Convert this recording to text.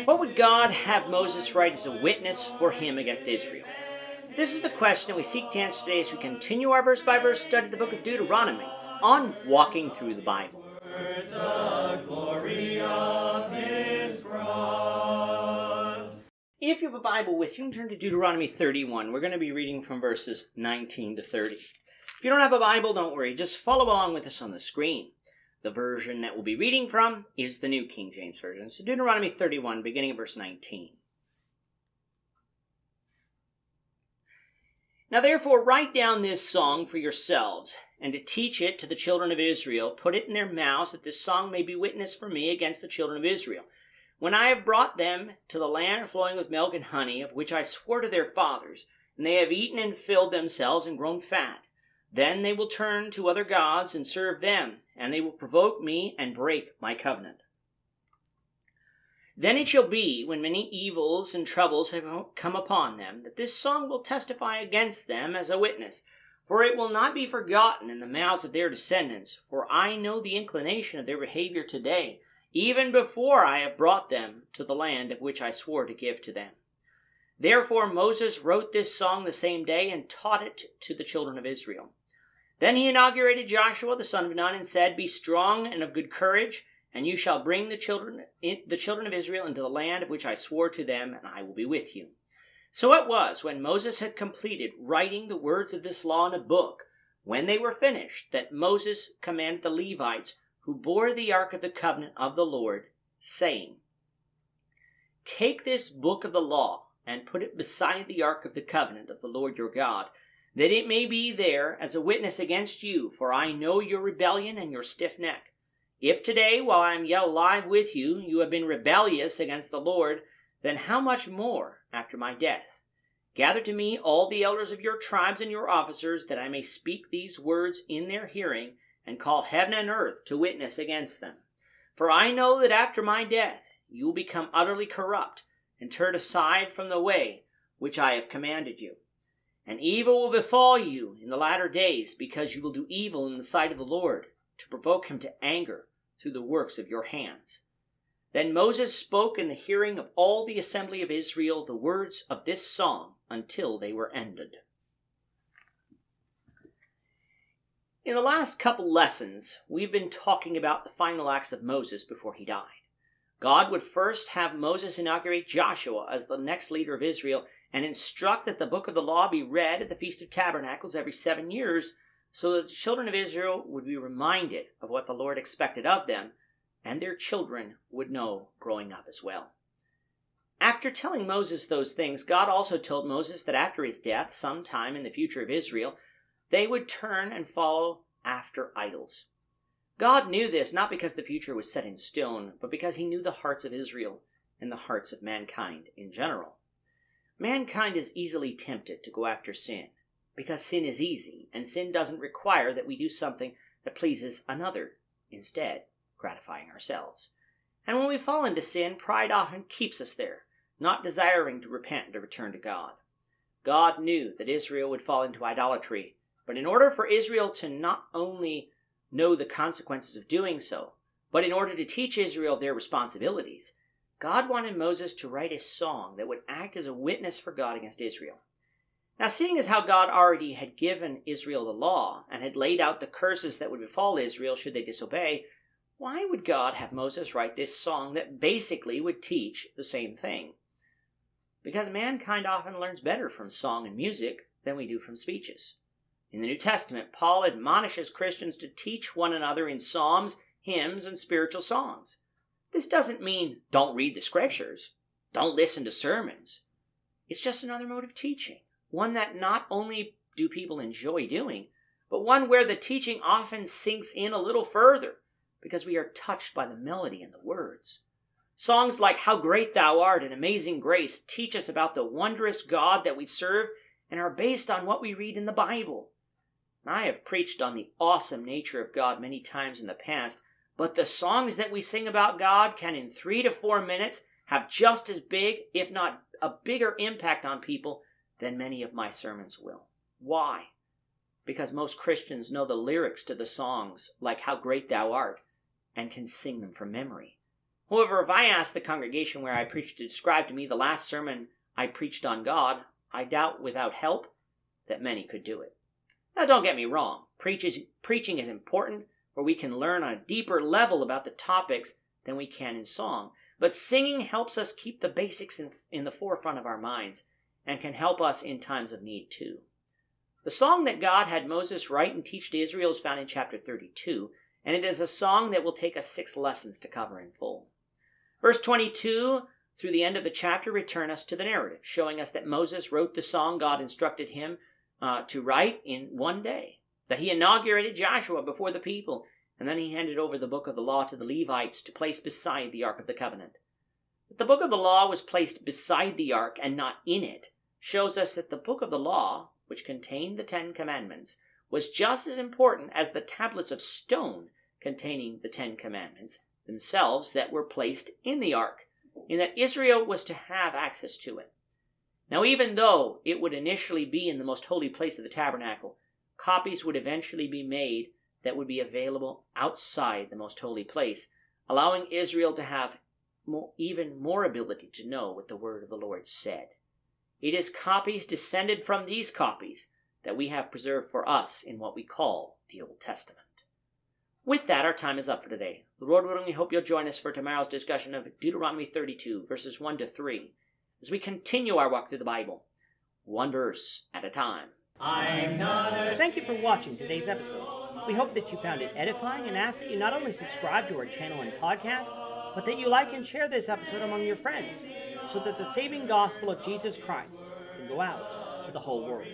What would God have Moses write as a witness for him against Israel? This is the question that we seek to answer today as we continue our verse-by-verse study of the book of Deuteronomy on Walking Through the Bible. If you have a Bible with you, you can turn to Deuteronomy 31. We're going to be reading from verses 19 to 30. If you don't have a Bible, don't worry. Just follow along with us on the screen. The version that we'll be reading from is the New King James Version. So Deuteronomy 31, beginning of verse 19. Now therefore write down this song for yourselves, and to teach it to the children of Israel. Put it in their mouths, that this song may be witness for me against the children of Israel. When I have brought them to the land flowing with milk and honey, of which I swore to their fathers, and they have eaten and filled themselves and grown fat, then they will turn to other gods and serve them, and they will provoke me and break my covenant. Then it shall be, when many evils and troubles have come upon them, that this song will testify against them as a witness, for it will not be forgotten in the mouths of their descendants, for I know the inclination of their behavior today, even before I have brought them to the land of which I swore to give to them. Therefore Moses wrote this song the same day and taught it to the children of Israel. Then he inaugurated Joshua the son of Nun and said, Be strong and of good courage, and you shall bring the children of Israel into the land of which I swore to them, and I will be with you. So it was, when Moses had completed writing the words of this law in a book, when they were finished, that Moses commanded the Levites, who bore the ark of the covenant of the Lord, saying, Take this book of the law, and put it beside the ark of the covenant of the Lord your God, that it may be there as a witness against you, for I know your rebellion and your stiff neck. If today, while I am yet alive with you, you have been rebellious against the Lord, then how much more after my death? Gather to me all the elders of your tribes and your officers, that I may speak these words in their hearing, and call heaven and earth to witness against them. For I know that after my death you will become utterly corrupt, and turn aside from the way which I have commanded you. And evil will befall you in the latter days, because you will do evil in the sight of the Lord, to provoke him to anger through the works of your hands. Then Moses spoke in the hearing of all the assembly of Israel the words of this song until they were ended. In the last couple lessons, we've been talking about the final acts of Moses before he died. God would first have Moses inaugurate Joshua as the next leader of Israel and instruct that the book of the law be read at the Feast of Tabernacles every 7 years, so that the children of Israel would be reminded of what the Lord expected of them, and their children would know growing up as well. After telling Moses those things, God also told Moses that after his death, sometime in the future of Israel, they would turn and follow after idols. God knew this not because the future was set in stone, but because he knew the hearts of Israel and the hearts of mankind in general. Mankind is easily tempted to go after sin, because sin is easy, and sin doesn't require that we do something that pleases another, instead gratifying ourselves. And when we fall into sin, pride often keeps us there, not desiring to repent and to return to God. God knew that Israel would fall into idolatry, but in order for Israel to not only know the consequences of doing so, but in order to teach Israel their responsibilities, God wanted Moses to write a song that would act as a witness for God against Israel. Now, seeing as how God already had given Israel the law and had laid out the curses that would befall Israel should they disobey, why would God have Moses write this song that basically would teach the same thing? Because mankind often learns better from song and music than we do from speeches. In the New Testament, Paul admonishes Christians to teach one another in psalms, hymns, and spiritual songs. This doesn't mean don't read the scriptures, don't listen to sermons. It's just another mode of teaching, one that not only do people enjoy doing, but one where the teaching often sinks in a little further because we are touched by the melody and the words. Songs like How Great Thou Art and Amazing Grace teach us about the wondrous God that we serve and are based on what we read in the Bible. I have preached on the awesome nature of God many times in the past, but the songs that we sing about God can in 3 to 4 minutes have just as big, if not a bigger impact on people than many of my sermons will. Why? Because most Christians know the lyrics to the songs like How Great Thou Art and can sing them from memory. However, if I asked the congregation where I preached to describe to me the last sermon I preached on God, I doubt without help that many could do it. Now, don't get me wrong. Preaching is important, where we can learn on a deeper level about the topics than we can in song. But singing helps us keep the basics in the forefront of our minds and can help us in times of need too. The song that God had Moses write and teach to Israel is found in chapter 32, and it is a song that will take us 6 lessons to cover in full. Verse 22 through the end of the chapter return us to the narrative, showing us that Moses wrote the song God instructed him to write in one day, that he inaugurated Joshua before the people, and then he handed over the book of the law to the Levites to place beside the Ark of the Covenant. That the book of the law was placed beside the Ark and not in it shows us that the book of the law, which contained the 10 Commandments, was just as important as the tablets of stone containing the 10 Commandments themselves that were placed in the Ark, in that Israel was to have access to it. Now, even though it would initially be in the most holy place of the tabernacle, copies would eventually be made that would be available outside the most holy place, allowing Israel to have even more ability to know what the word of the Lord said. It is copies descended from these copies that we have preserved for us in what we call the Old Testament. With that, our time is up for today. The Lord willing, we hope you'll join us for tomorrow's discussion of Deuteronomy 32, verses 1 to 3, as we continue our walk through the Bible, one verse at a time. Thank you for watching today's episode. We hope that you found it edifying and ask that you not only subscribe to our channel and podcast, but that you like and share this episode among your friends, so that the saving gospel of Jesus Christ can go out to the whole world.